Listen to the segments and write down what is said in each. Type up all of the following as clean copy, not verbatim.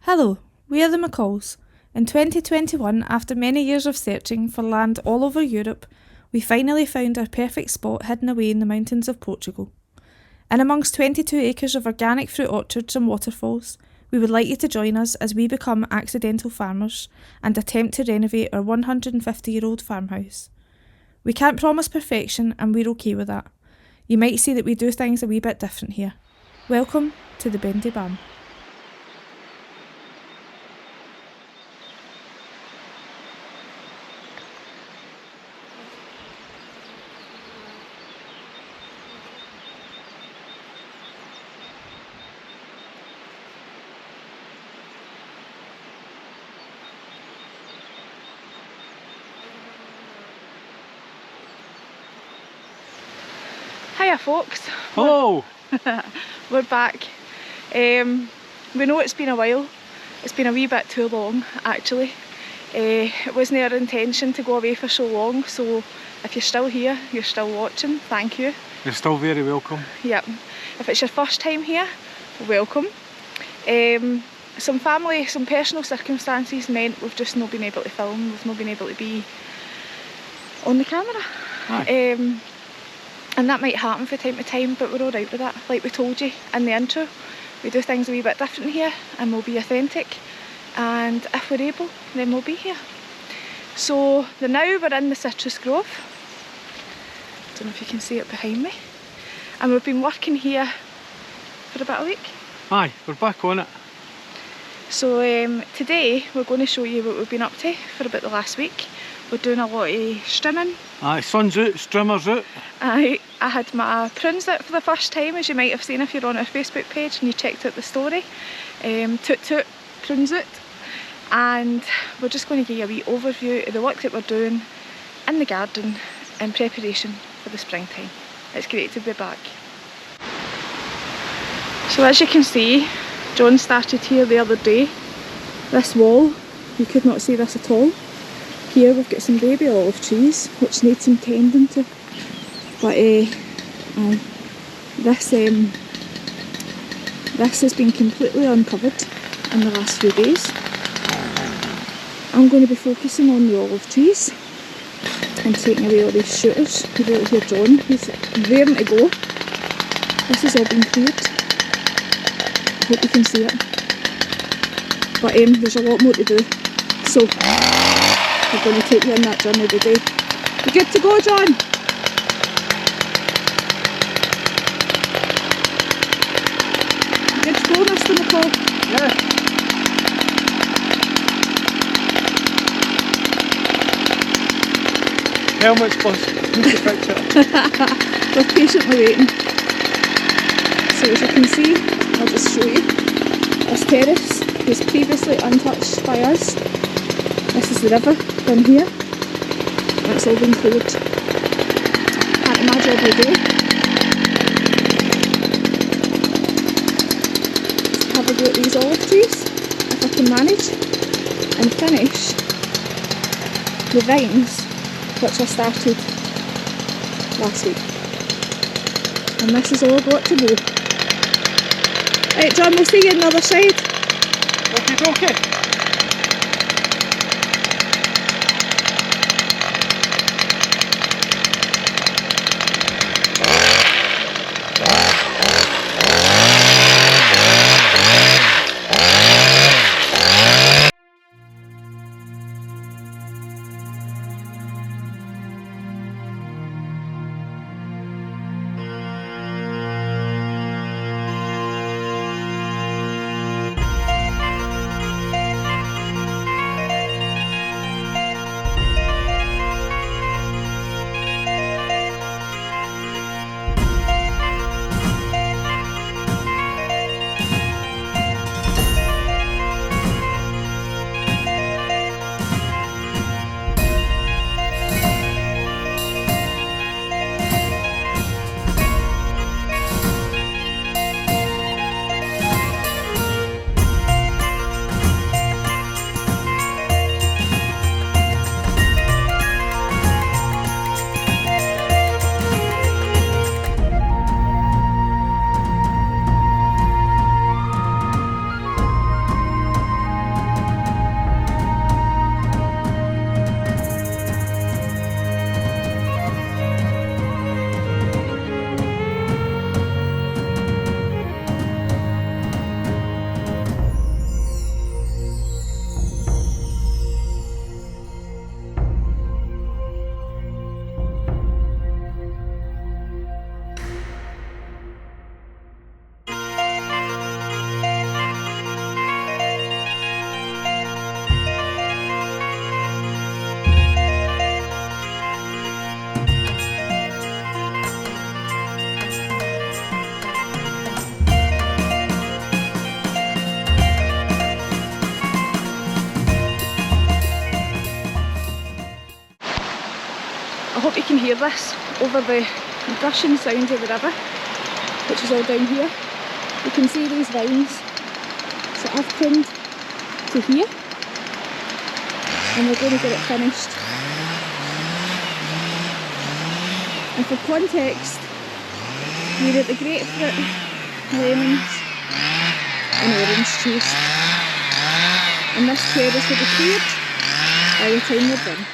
Hello, we are the McCalls. In 2021, after many years of searching for land all over Europe, we finally found our perfect spot hidden away in the mountains of Portugal. In amongst 22 acres of organic fruit orchards and waterfalls, we would like you to join us as we become accidental farmers and attempt to renovate our 150-year-old farmhouse. We can't promise perfection and we're okay with that. You might see that we do things a wee bit different here. Welcome to the Bendy barn. Hiya folks. Hello! We're back. We know it's been a while. It's been a wee bit too long actually. It wasn't our intention to go away for so long, so if you're still here, you're still watching, thank you. You're still very welcome. Yep. If it's your first time here, welcome. Some personal circumstances meant we've just not been able to film, we've not been able to be on the camera. Aye. And that might happen from time to time, but we're alright with that. Like we told you in the intro, we do things a wee bit different here and we'll be authentic, and if we're able, then we'll be here. So now we're in the citrus grove. I don't know if you can see it behind me. And we've been working here for about a week. Aye, we're back on it. So today we're going to show you what we've been up to for about the last week. We're doing a lot of strimming. Aye, sun's out, strimmers out. I had my prunes out for the first time, as you might have seen if you're on our Facebook page and you checked out the story. Toot toot, prunes out. And we're just going to give you a wee overview of the work that we're doing in the garden in preparation for the springtime. It's great to be back. So as you can see, John started here the other day. This wall, you could not see this at all. Here we've got some baby olive trees which need some tending to, but this has been completely uncovered in the last few days. I'm going to be focusing on the olive trees and taking away all these shooters. You don't hear John, he's raring to go. This has all been cleared. I hope you can see it, but there's a lot more to do, so we're going to take you on that journey today. You good to go, John? You good to go, Mr. McCall? Yeah. Helmets plus, need to fix it. We're patiently waiting. So as you can see, I'll just show you. This terrace was previously untouched by us. This is the river down here, and it's all been cleared. Can't imagine every day. Let's have a go at these olive trees, if I can manage, and finish the vines which I started last week. And this is all got to go. Right, John, we'll see you on the other side. Okay. hope you can hear this over the gushing sound of the river, which is all down here. You can see these vines. So I've pruned to here, and we're going to get it finished. And for context, we're at the grapefruit, lemons and orange trees. And this terrace will be cleared by the time we're done.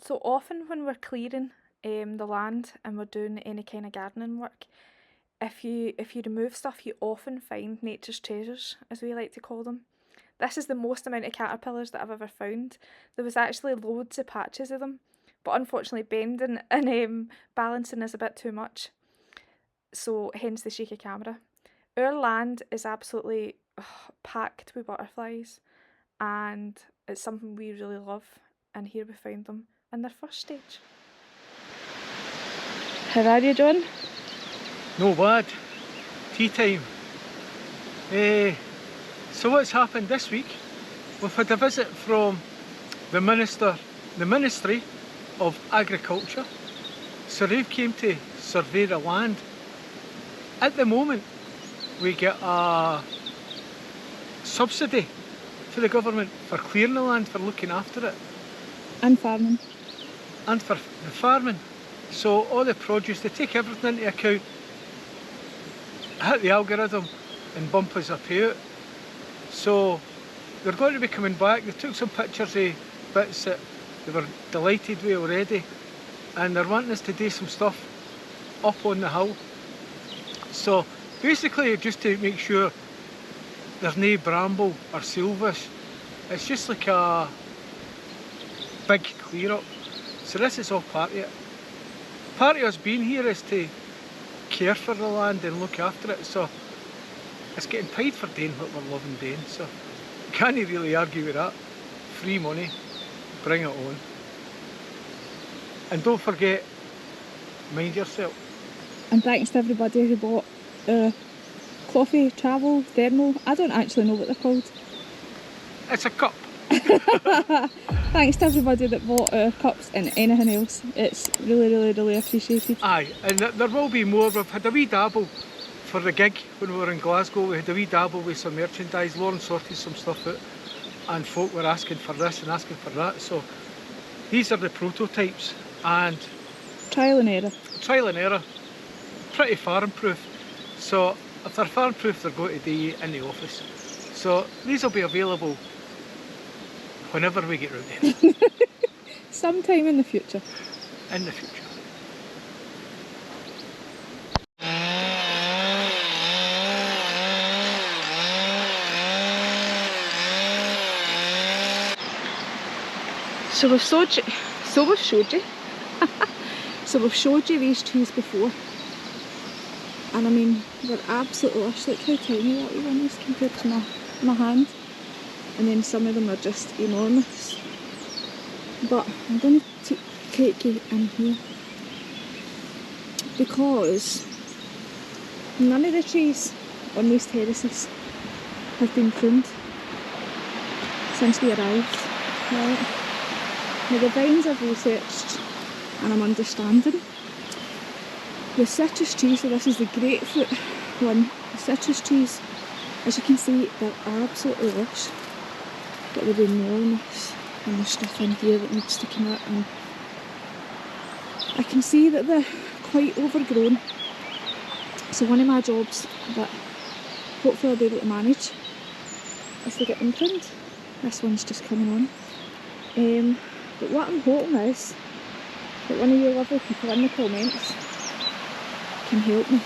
So often when we're clearing the land and we're doing any kind of gardening work, if you remove stuff, you often find nature's treasures, as we like to call them. This is the most amount of caterpillars that I've ever found. There was actually loads of patches of them, but unfortunately bending and balancing is a bit too much. So hence the shaky camera. Our land is absolutely packed with butterflies, and it's something we really love, and here we found them in their first stage. How are you, John? No bad. Tea time. So what's happened this week? We've had a visit from the Ministry of Agriculture. So they came to survey the land. At the moment, we get a subsidy for the government for clearing the land, for looking after it. And farming. And for the farming. So all the produce, they take everything into account, hit the algorithm and bump us a payout. So they're going to be coming back. They took some pictures of bits that they were delighted with already, and they're wanting us to do some stuff up on the hill. So basically just to make sure there's no bramble or silvish. It's just like a big clear up. So this is all part of it. Part of us being here is to care for the land and look after it. So it's getting paid for doing what we're loving doing. So can't really argue with that. Free money, bring it on. And don't forget, mind yourself. And thanks to everybody who bought coffee, travel, thermal. I don't actually know what they're called. It's a cup. Thanks to everybody that bought cups and anything else. It's really appreciated. Aye, and there will be more. We've had a wee dabble for the gig when we were in Glasgow. We had a wee dabble with some merchandise. Lauren sorted some stuff out and folk were asking for this and asking for that. So these are the prototypes, and Trial and error. Trial and error. Pretty farm proof. So if they're farm proof, they're going to be in the office. So these will be available whenever we get round there. Sometime in the future. In the future. So we've showed you these trees before, and I mean they're absolutely lush. Look how tiny that one is compared to my hand, and then some of them are just enormous. But I'm going to take you in here because none of the trees on these terraces have been pruned since we arrived. Right? Now the vines I've researched and I'm understanding. The citrus trees, so this is the grapefruit one, the citrus trees, as you can see, they're absolutely lush, but they're enormous, and there's stuff in here that needs to come out, and I can see that they're quite overgrown. So one of my jobs that hopefully I'll be able to manage is to get them pruned. This one's just coming on. But what I'm hoping is that one of you lovely people in the comments can help me.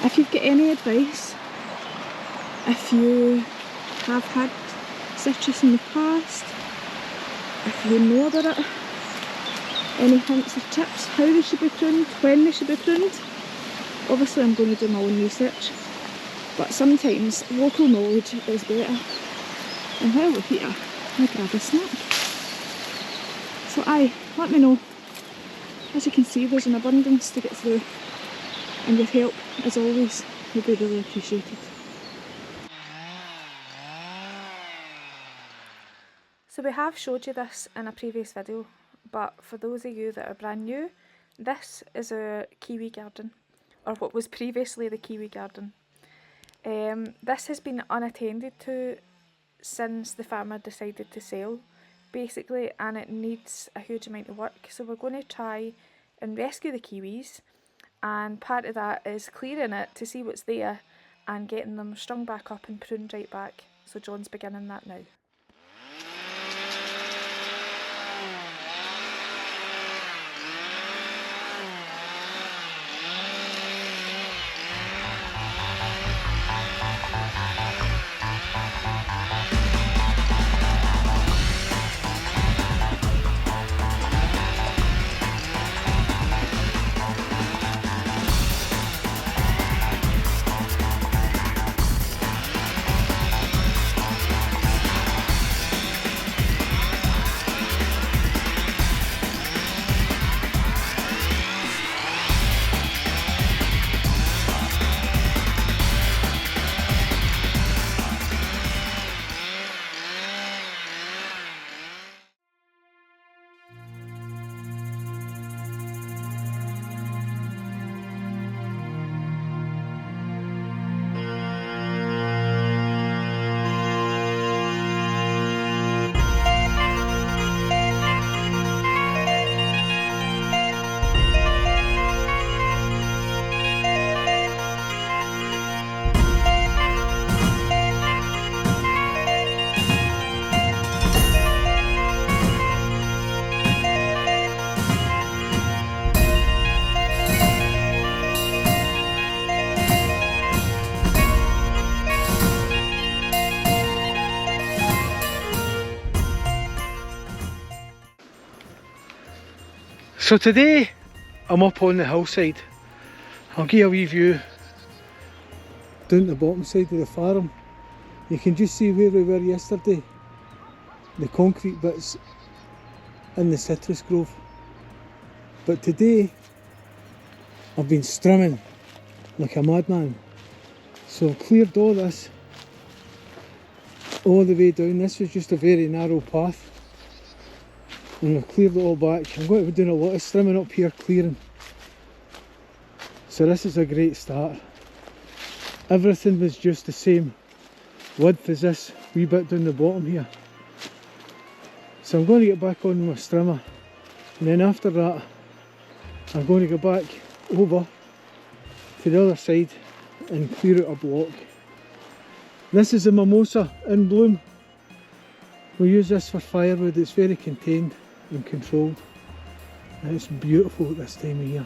If you've got any advice, if you have had citrus in the past, if you know about it, any hints or tips how they should be pruned, when they should be pruned. Obviously I'm going to do my own research, but sometimes local knowledge is better. And while we're here, I'll grab a snack. So aye, let me know. As you can see, there's an abundance to get through, and your help, as always, would be really appreciated. So we have showed you this in a previous video, but for those of you that are brand new, this is our kiwi garden, or what was previously the kiwi garden. This has been unattended to since the farmer decided to sell, basically, and it needs a huge amount of work. So we're going to try and rescue the kiwis, and part of that is clearing it to see what's there and getting them strung back up and pruned right back. So John's beginning that now. So today I'm up on the hillside. I'll give you a wee view down the bottom side of the farm. You can just see where we were yesterday, the concrete bits in the citrus grove. But today I've been strumming like a madman. So I've cleared all this all the way down. This was just a very narrow path, and we've cleared it all back. I'm going to be doing a lot of strimming up here, clearing. So this is a great start. Everything was just the same width as this wee bit down the bottom here. So I'm going to get back on my strimmer, and then after that I'm going to go back over to the other side and clear out a block. This is a mimosa in bloom. We use this for firewood. It's very contained and controlled, and it's beautiful at this time of year.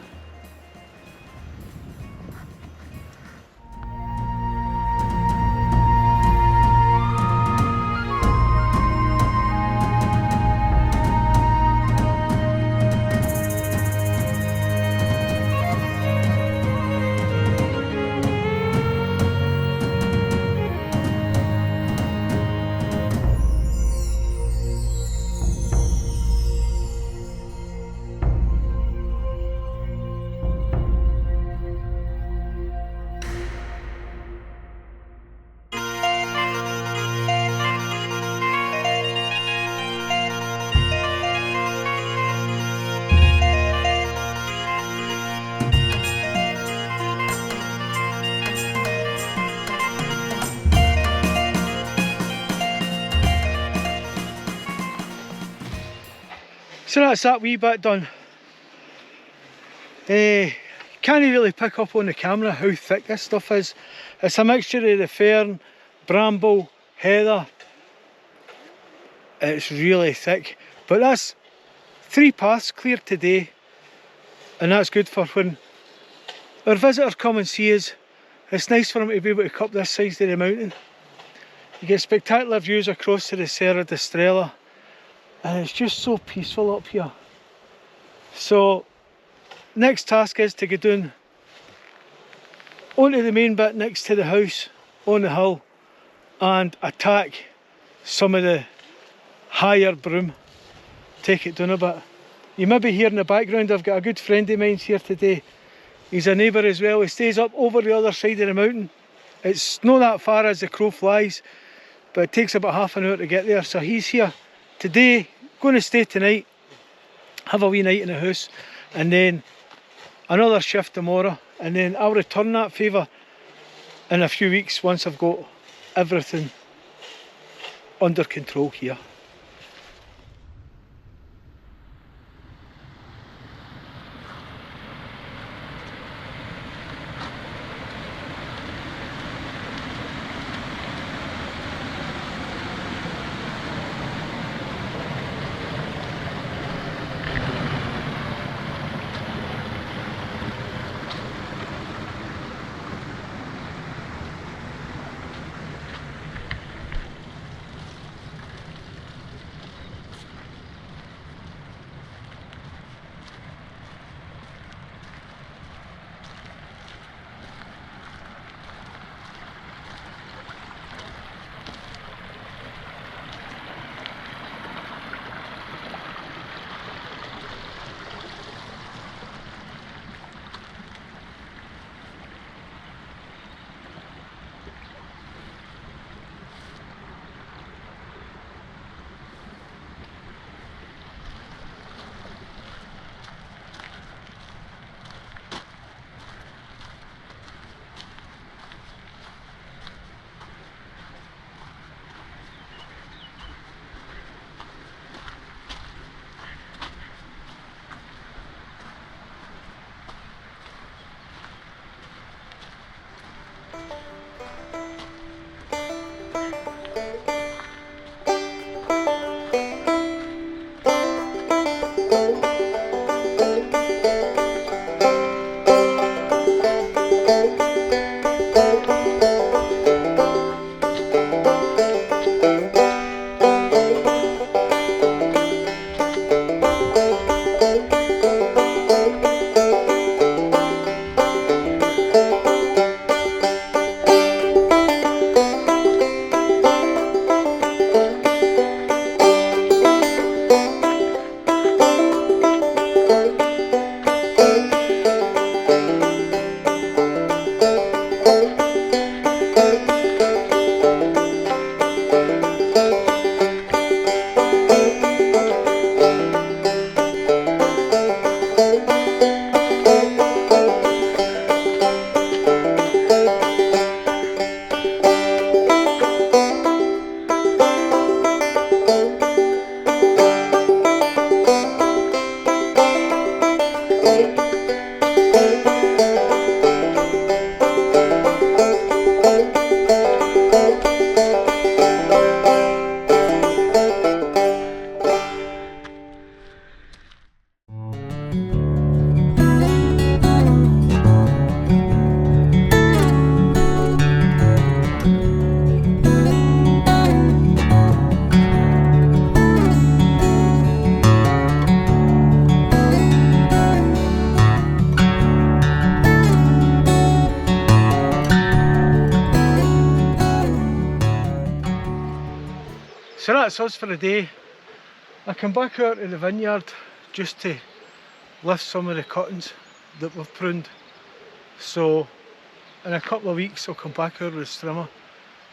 So that's that wee bit done. Can't really pick up on the camera how thick this stuff is. It's a mixture of the fern, bramble, heather. It's really thick. But that's 3 paths cleared today, and that's good for when our visitors come and see us. It's nice for them to be able to come up this side of the mountain. You get spectacular views across to the Serra de Estrela. And it's just so peaceful up here. So next task is to go down onto the main bit next to the house on the hill and attack some of the higher broom, take it down a bit. You may be hearing in the background, I've got a good friend of mine here today. He's a neighbour as well. He stays up over the other side of the mountain. It's not that far as the crow flies, but it takes about half an hour to get there. So he's here today, going to stay tonight, have a wee night in the house, and then another shift tomorrow, and then I'll return that favour in a few weeks once I've got everything under control here. So that's us for the day. I come back out to the vineyard just to lift some of the cuttings that we've pruned. So in a couple of weeks I'll come back out with the trimmer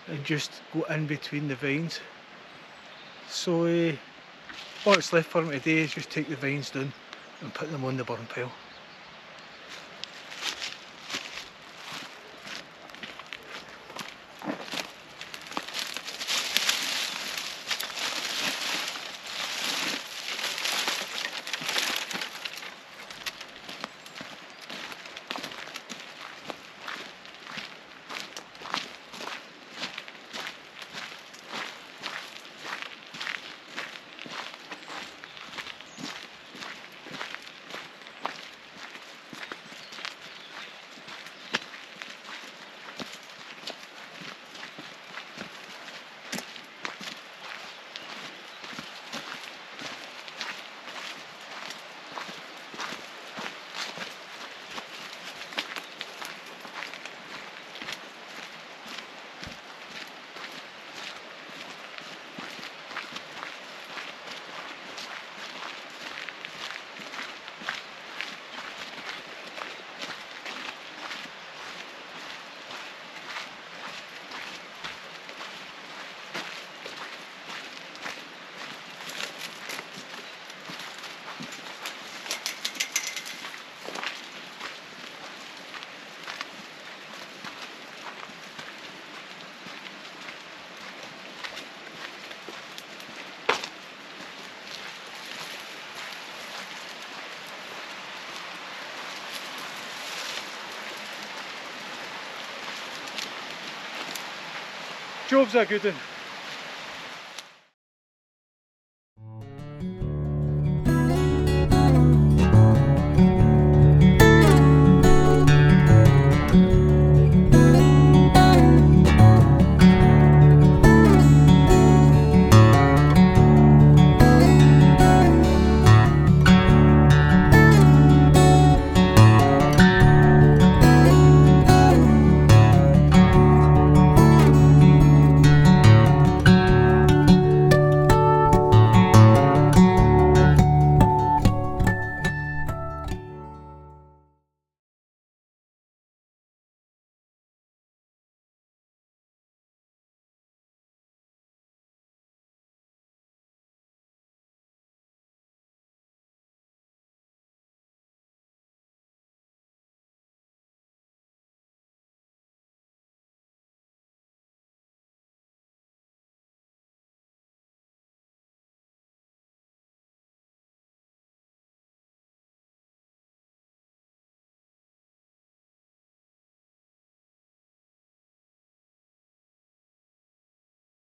and just go in between the vines. So all that's left for me today is just take the vines down and put them on the burn pile. Job's a good one.